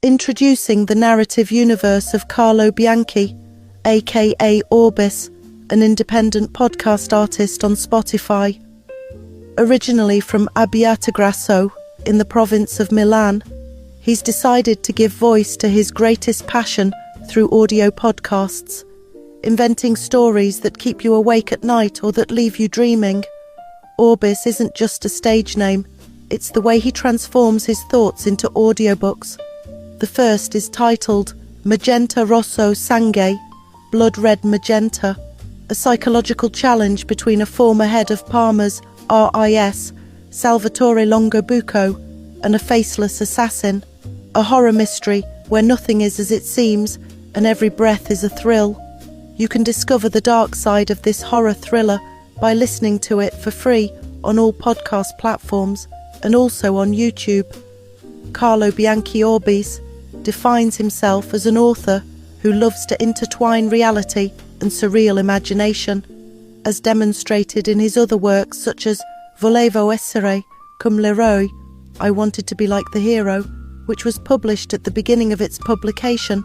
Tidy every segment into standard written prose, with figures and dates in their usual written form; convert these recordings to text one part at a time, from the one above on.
Introducing the narrative universe of Carlo Bianchi, aka Orbis, an independent podcast artist on Spotify. Originally from Abbiategrasso, in the province of Milan, he's decided to give voice to his greatest passion through audio podcasts, inventing stories that keep you awake at night or that leave you dreaming. Orbis isn't just a stage name, it's the way he transforms his thoughts into audiobooks. The first is titled Magenta Rosso Sangue, Blood Red Magenta, a psychological challenge between a former head of Parma's RIS, Salvatore Longobucco, and a faceless assassin, a horror mystery where nothing is as it seems and every breath is a thrill. You can discover the dark side of this horror thriller by listening to it for free on all podcast platforms and also on YouTube. Carlo Bianchi Orbis defines himself as an author who loves to intertwine reality and surreal imagination, as demonstrated in his other works such as Volevo essere come l'eroe, I Wanted to Be Like the Hero, which was published at the beginning of its publication,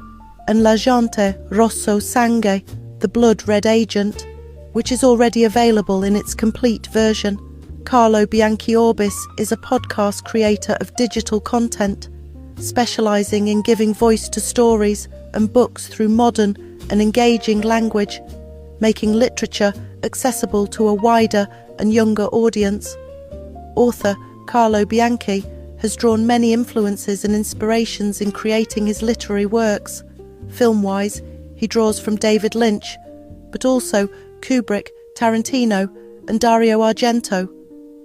and Magenta Rosso Sangue, the Blood Red Agent, which is already available in its complete version. Carlo Bianchi Orbis is a podcast creator of digital content, specializing in giving voice to stories and books through modern and engaging language, making literature accessible to a wider and younger audience. Author Carlo Bianchi has drawn many influences and inspirations in creating his literary works. Film-wise, he draws from David Lynch, but also Kubrick, Tarantino, and Dario Argento.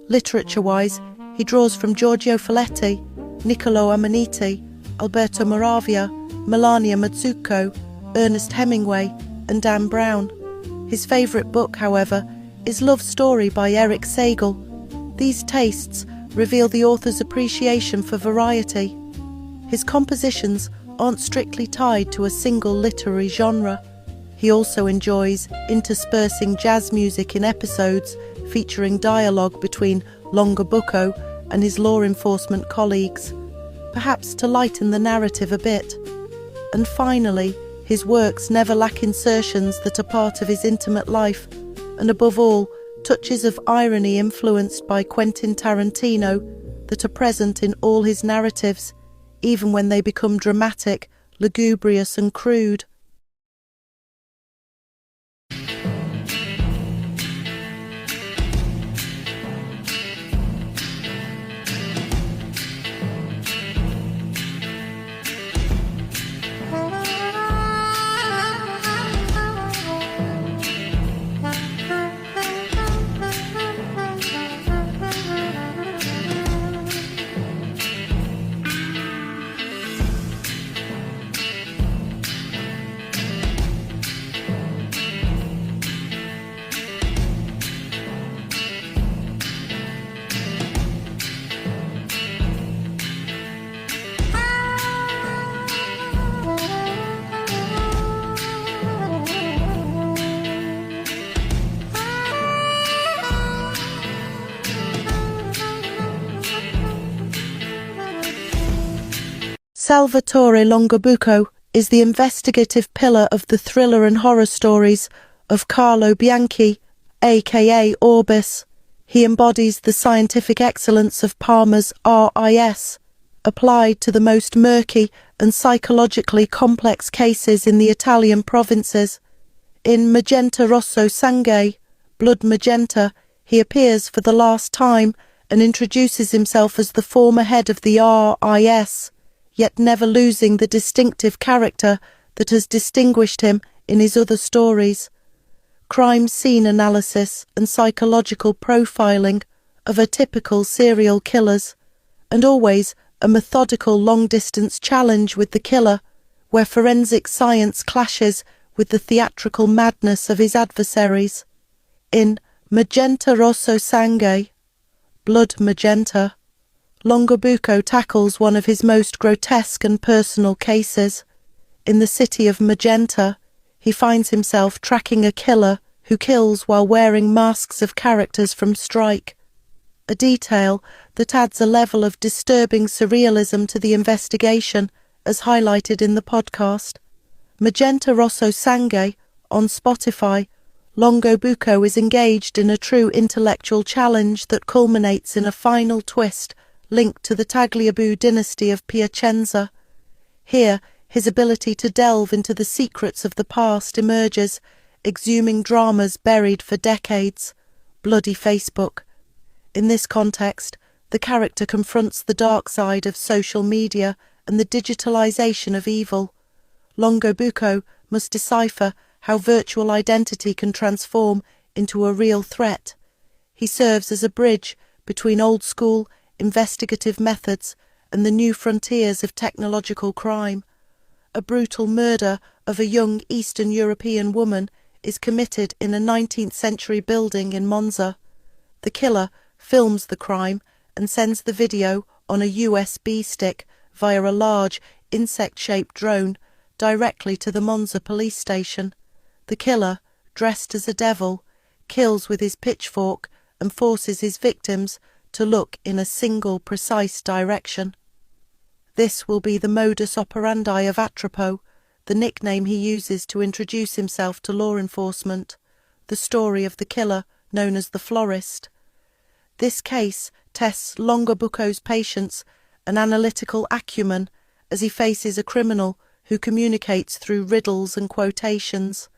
Literature-wise, he draws from Giorgio Folletti, Niccolo Amaniti, Alberto Moravia, Melania Mazzucco, Ernest Hemingway, and Dan Brown. His favourite book, however, is Love Story by Eric Segal. These tastes reveal the author's appreciation for variety. His compositions aren't strictly tied to a single literary genre. He also enjoys interspersing jazz music in episodes featuring dialogue between Longobucco and his law enforcement colleagues, perhaps to lighten the narrative a bit. And finally, his works never lack insertions that are part of his intimate life, and above all, touches of irony influenced by Quentin Tarantino that are present in all his narratives, even when they become dramatic, lugubrious and crude. Salvatore Longobucco is the investigative pillar of the thriller and horror stories of Carlo Bianchi, aka Orbis. He embodies the scientific excellence of Parma's RIS, applied to the most murky and psychologically complex cases in the Italian provinces. In Magenta Rosso Sangue, Blood Magenta, he appears for the last time and introduces himself as the former head of the RIS, yet never losing the distinctive character that has distinguished him in his other stories. Crime scene analysis and psychological profiling of a typical serial killers, and always a methodical long-distance challenge with the killer, where forensic science clashes with the theatrical madness of his adversaries. In Magenta Rosso Sangue, Blood Magenta, Longobucco tackles one of his most grotesque and personal cases. In the city of Magenta, he finds himself tracking a killer who kills while wearing masks of characters from Shrek, a detail that adds a level of disturbing surrealism to the investigation as highlighted in the podcast. Magenta Rosso Sangue on Spotify. Longobucco is engaged in a true intellectual challenge that culminates in a final twist linked to the Tagliabue dynasty of Piacenza. Here, his ability to delve into the secrets of the past emerges, exhuming dramas buried for decades. Bloody Facebook. In this context, the character confronts the dark side of social media and the digitalization of evil. Longobucco must decipher how virtual identity can transform into a real threat. He serves as a bridge between old-school, investigative methods and the new frontiers of technological crime. A brutal murder of a young Eastern European woman is committed in a 19th-century building in Monza. The killer films the crime and sends the video on a USB stick via a large, insect-shaped drone directly to the Monza police station. The killer, dressed as a devil, kills with his pitchfork and forces his victims to look in a single precise direction. This will be the modus operandi of Atropos, the nickname he uses to introduce himself to law enforcement, the story of the killer known as the Florist. This case tests Longobucco's patience and analytical acumen as he faces a criminal who communicates through riddles and quotations.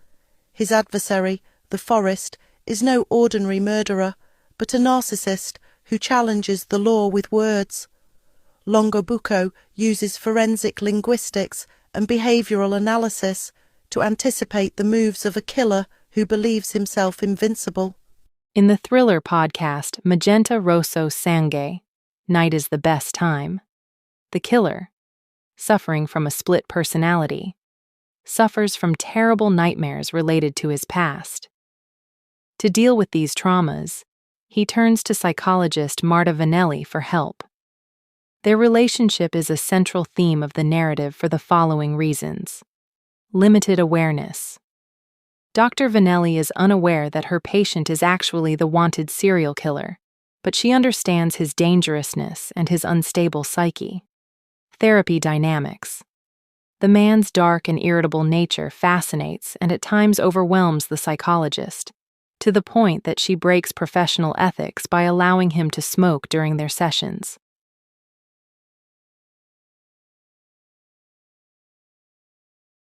His adversary, the Forest, is no ordinary murderer, but a narcissist who challenges the law with words. Longobucco uses forensic linguistics and behavioural analysis to anticipate the moves of a killer who believes himself invincible. In the thriller podcast Magenta Rosso Sangue, Night is the Best Time, the killer, suffering from a split personality, suffers from terrible nightmares related to his past. To deal with these traumas, he turns to psychologist Marta Vanelli for help. Their relationship is a central theme of the narrative for the following reasons. Limited awareness. Dr. Vanelli is unaware that her patient is actually the wanted serial killer, but she understands his dangerousness and his unstable psyche. Therapy dynamics. The man's dark and irritable nature fascinates and at times overwhelms the psychologist, to the point that she breaks professional ethics by allowing him to smoke during their sessions.